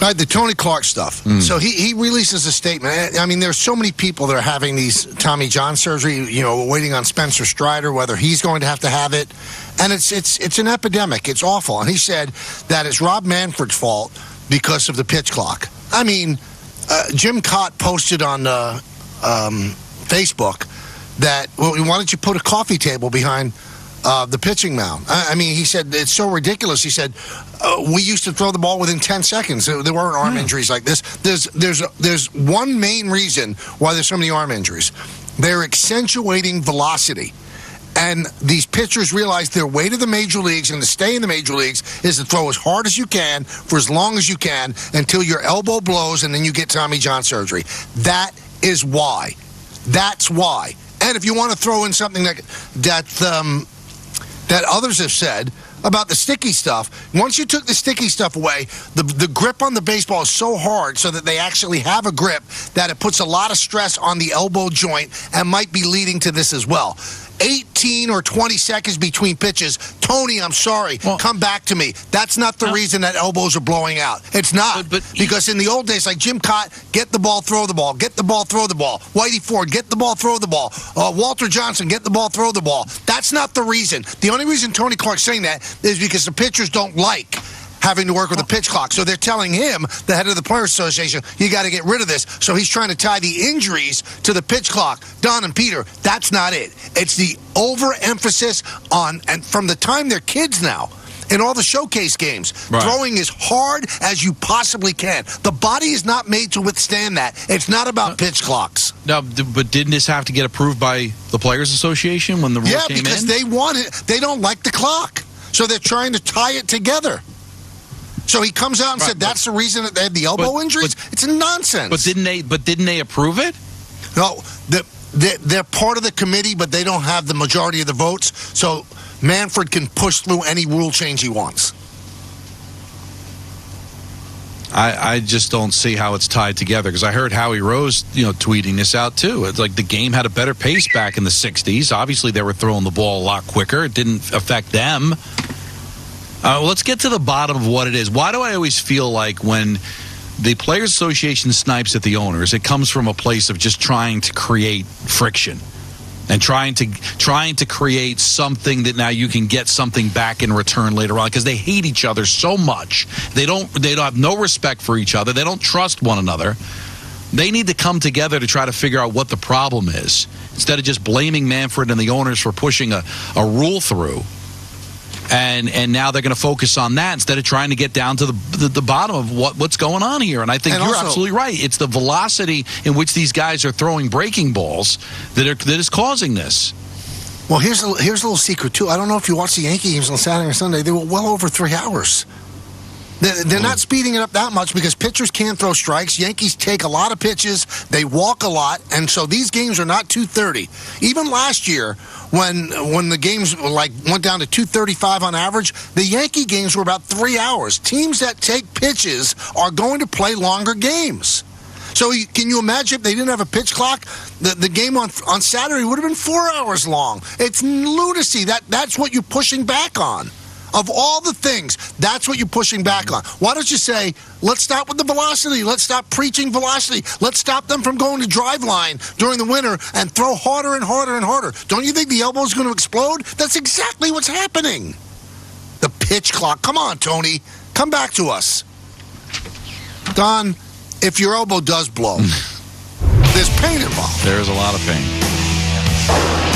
Right, the Tony Clark stuff. So he releases a statement. I mean, there's so many people that are having these Tommy John surgery, waiting on Spencer Strider, whether he's going to have it. And it's an epidemic. It's awful. And he said that it's Rob Manfred's fault because of the pitch clock. I mean, Jim Cott posted on Facebook that, why don't you put a coffee table behind the pitching mound? I mean, he said it's so ridiculous. He said we used to throw the ball within 10 seconds. There weren't arm injuries like this. There's one main reason why there's so many arm injuries. They're accentuating velocity. And these pitchers realize their way to the major leagues and to stay in the major leagues is to throw as hard as you can for as long as you can until your elbow blows and then you get Tommy John surgery. That is why. That's why. And if you want to throw in something that others have said about the sticky stuff, once you took the sticky stuff away, the grip on the baseball is so hard so that they actually have a grip that it puts a lot of stress on the elbow joint and might be leading to this as well. 18 or 20 seconds between pitches. Tony, I'm sorry. Come back to me. That's not the reason that elbows are blowing out. It's not. Because in the old days, like Jim Cott, get the ball, throw the ball. Get the ball, throw the ball. Whitey Ford, get the ball, throw the ball. Walter Johnson, get the ball, throw the ball. That's not the reason. The only reason Tony Clark's saying that is because the pitchers don't like having to work with a pitch clock. So they're telling him, the head of the Players Association, you got to get rid of this. So he's trying to tie the injuries to the pitch clock. Don and Peter, that's not it. It's the overemphasis on, and from the time they're kids now, in all the showcase games, throwing as hard as you possibly can. The body is not made to withstand that. It's not about pitch clocks. No, but didn't this have to get approved by the Players Association when the rule came in? Yeah, because they want it. They don't like the clock. So they're trying to tie it together. So he comes out and said that's the reason that they had the elbow injuries? It's nonsense. But didn't they approve it? No, they're part of the committee, but they don't have the majority of the votes. So Manfred can push through any rule change he wants. I just don't see how it's tied together, because I heard Howie Rose, tweeting this out too. It's like the game had a better pace back in the 60s. Obviously, they were throwing the ball a lot quicker. It didn't affect them. Let's get to the bottom of what it is. Why do I always feel like when the Players Association snipes at the owners, it comes from a place of just trying to create friction and trying to create something that now you can get something back in return later on, because they hate each other so much. They don't have no respect for each other. They don't trust one another. They need to come together to try to figure out what the problem is, instead of just blaming Manfred and the owners for pushing a rule through. And now they're going to focus on that instead of trying to get down to the bottom of what's going on here. And I think you're absolutely right. It's the velocity in which these guys are throwing breaking balls that is causing this. Well, here's a little secret, too. I don't know if you watched the Yankee games on Saturday or Sunday. They were well over 3 hours. They're not speeding it up that much because pitchers can't throw strikes. Yankees take a lot of pitches. They walk a lot. And so these games are not 2:30. Even last year, when the games went down to 2:35 on average, the Yankee games were about 3 hours. Teams that take pitches are going to play longer games. So can you imagine if they didn't have a pitch clock? The game on Saturday would have been 4 hours long. It's lunacy. That's what you're pushing back on. Of all the things, that's what you're pushing back on. Why don't you say, let's stop with the velocity. Let's stop preaching velocity. Let's stop them from going to drive line during the winter and throw harder and harder and harder. Don't you think the elbow's going to explode? That's exactly what's happening. The pitch clock. Come on, Tony. Come back to us. Don, if your elbow does blow, there's pain involved. There's a lot of pain.